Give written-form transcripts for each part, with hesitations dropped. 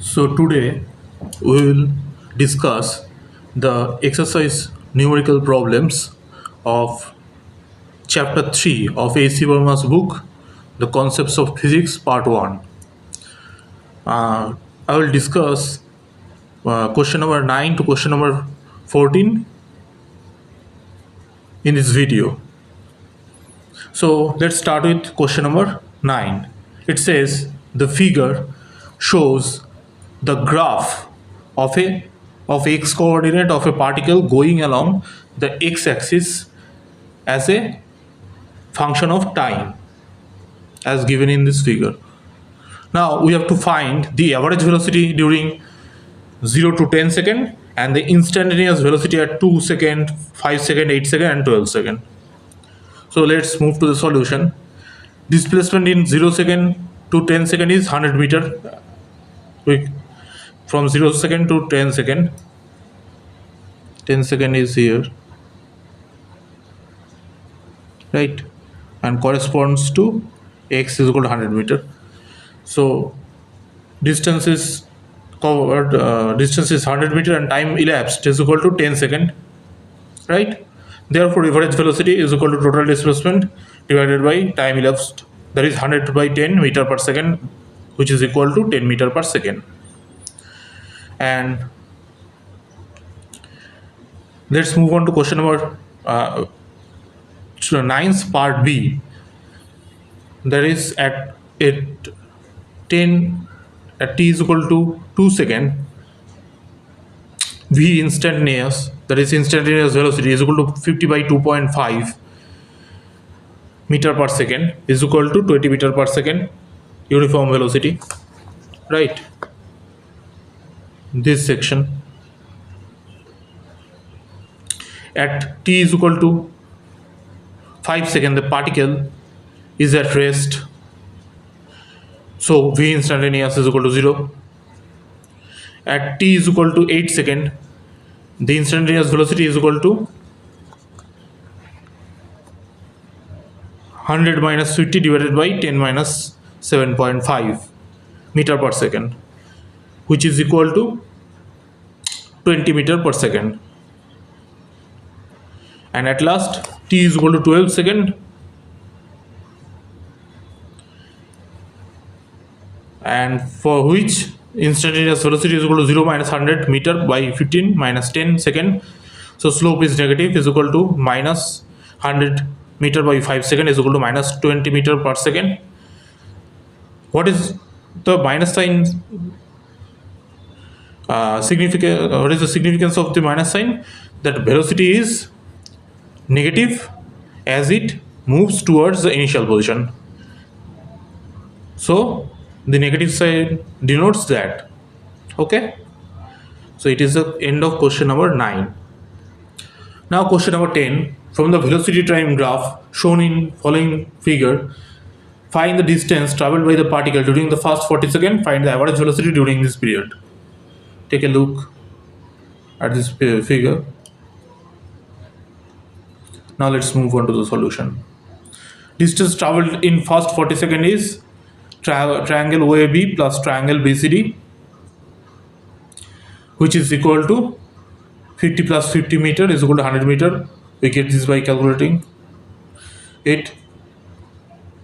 So today we will discuss the exercise numerical problems of chapter 3 of A.C. Verma's book, The Concepts of Physics, Part 1. I will discuss question number 9 to question number 14 in this video. So let's start with question number 9. It says the figure shows the graph of x coordinate of a particle going along the x-axis as a function of time as given in this figure. Now we have to find the average velocity during 0 to 10 second and the instantaneous velocity at 2 second, 5 second, 8 second and 12 second. So let's move to the solution. Displacement in 0 second to 10 second is 100 meter. From 0 second to 10 second, 10 second is here, right, and corresponds to x is equal to 100 meter. So distance is covered, distance is 100 meter and time elapsed is equal to 10 second, right? Therefore average velocity is equal to total displacement divided by time elapsed, that is 100 by 10 meter per second, which is equal to 10 meter per second. And let's move on to question number 9's part B. That is at t is equal to 2 second, v instantaneous, that is instantaneous velocity is equal to 50 by 2.5 meter per second is equal to 20 meter per second uniform velocity, right? This section at t is equal to 5 seconds the particle is at rest, so v instantaneous is equal to 0. At t is equal to 8 seconds the instantaneous velocity is equal to 100 minus 50 divided by 10 minus 7.5 meter per second, which is equal to 20 meter per second. And at last t is equal to 12 seconds and for which instantaneous velocity is equal to 0 minus 100 meter by 15 minus 10 second. So slope is negative, is equal to minus 100 meter by 5 second is equal to minus 20 meter per second. What is the minus sign significant? What is the significance of the minus sign? That velocity is negative as it moves towards the initial position. So the negative sign denotes that. Okay, so it is the end of question number 9. Now question number 10. From the velocity time graph shown in following figure, find the distance traveled by the particle during the first 40 seconds. Find the average velocity during this period. Take a look at this figure. Now let's move on to the solution. Distance traveled in first 40 seconds is triangle OAB plus triangle BCD, which is equal to 50 plus 50 meter is equal to 100 meter. We get this by calculating it,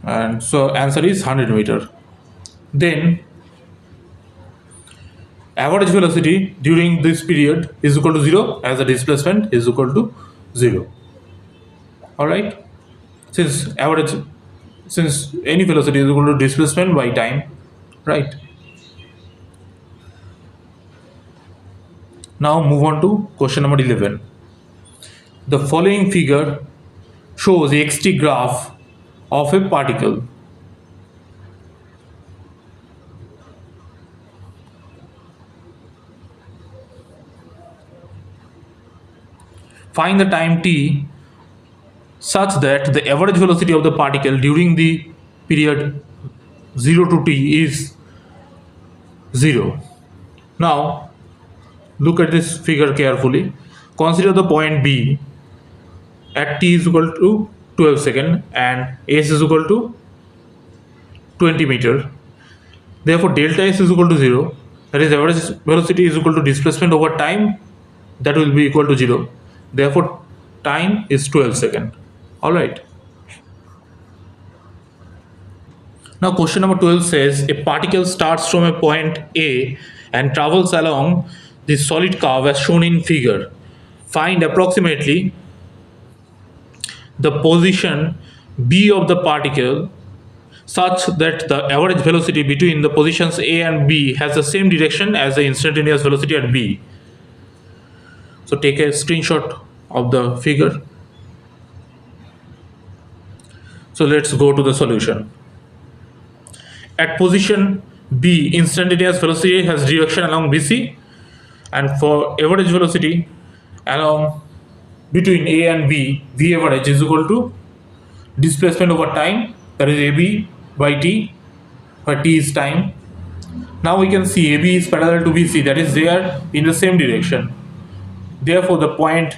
and so answer is 100 meter. Then average velocity during this period is equal to 0 as the displacement is equal to 0. Alright, since any velocity is equal to displacement by time, right? Now move on to question number 11. The following figure shows a xt graph of a particle. Find the time t such that the average velocity of the particle during the period 0 to t is 0. Now look at this figure carefully. Consider the point B at t is equal to 12 seconds and s is equal to 20 meter. Therefore delta s is equal to 0 that is average velocity is equal to displacement over time, that will be equal to 0. Therefore, time is 12 seconds. All right. Now question number 12 says a particle starts from a point A and travels along the solid curve as shown in figure. Find approximately the position B of the particle such that the average velocity between the positions A and B has the same direction as the instantaneous velocity at B. So take a screenshot of the figure. So let's go to the solution. At position B, instantaneous velocity has direction along BC, and for average velocity along between A and B, V average is equal to displacement over time, that is AB by T, where T is time. Now we can see AB is parallel to BC, that is they are in the same direction. Therefore, the point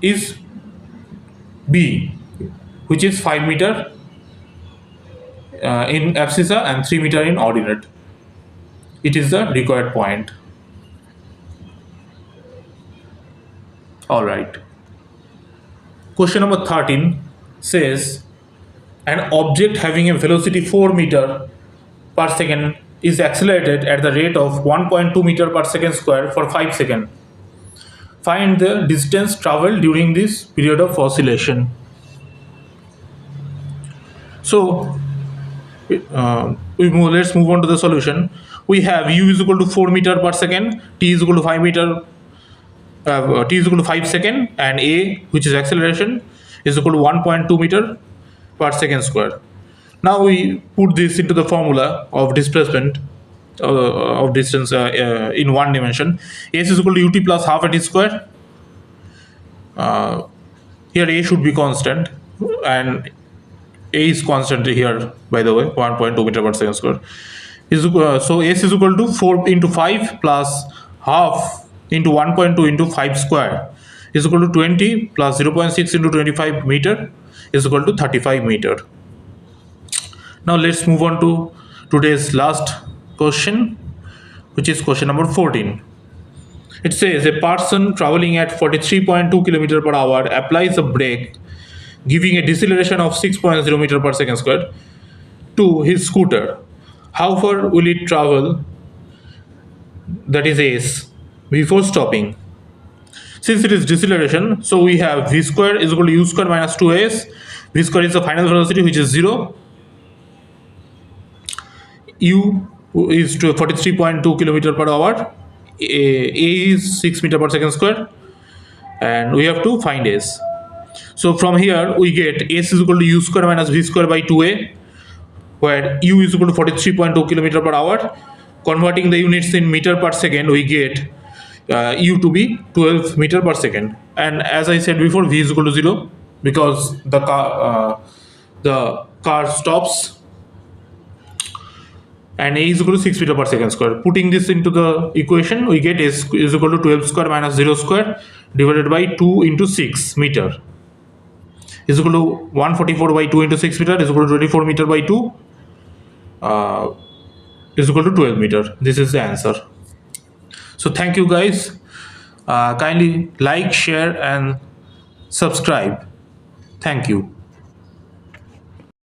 is B, which is 5 meter in abscissa and 3 meter in ordinate. It is the required point. All right. Question number 13 says an object having a velocity 4 meter per second is accelerated at the rate of 1.2 meter per second square for 5 seconds. Find the distance traveled during this period of oscillation. So let's move on to the solution. We have u is equal to 4 meter per second, t is equal to 5 meter, t is equal to 5 second, and a, which is acceleration, is equal to 1.2 meter per second square. Now we put this into the formula of displacement of distance in one dimension. S is equal to ut plus half at square. Here a should be constant, and a is constant here, by the way, 1.2 meter per second square. So S is equal to 4 into 5 plus half into 1.2 into 5 square is equal to 20 plus 0.6 into 25 meter is equal to 35 meter. Now let's move on to today's last question, which is question number 14. It says a person traveling at 43.2 km per hour applies a brake giving a deceleration of 6.0 meter per second square to his scooter. How far will it travel, that is S, before stopping? Since it is deceleration, so we have v square is equal to u square minus 2s. V square is the final velocity, which is 0. U is to 43.2 km per hour. A is 6 meter per second square, and we have to find S. So from here we get S is equal to u square minus v square by 2a, where u is equal to 43.2 km per hour. Converting the units in meter per second, we get u to be 12 meter per second. And as I said before, v is equal to 0 because the car stops, and a is equal to 6 meter per second square. Putting this into the equation, we get S is equal to 12 square minus 0 square divided by 2 into 6 meter is equal to 144 by 2 into 6 meter is equal to 24 meter by 2 is equal to 12 meter. This is the answer. So thank you guys. Kindly like, share and subscribe. Thank you.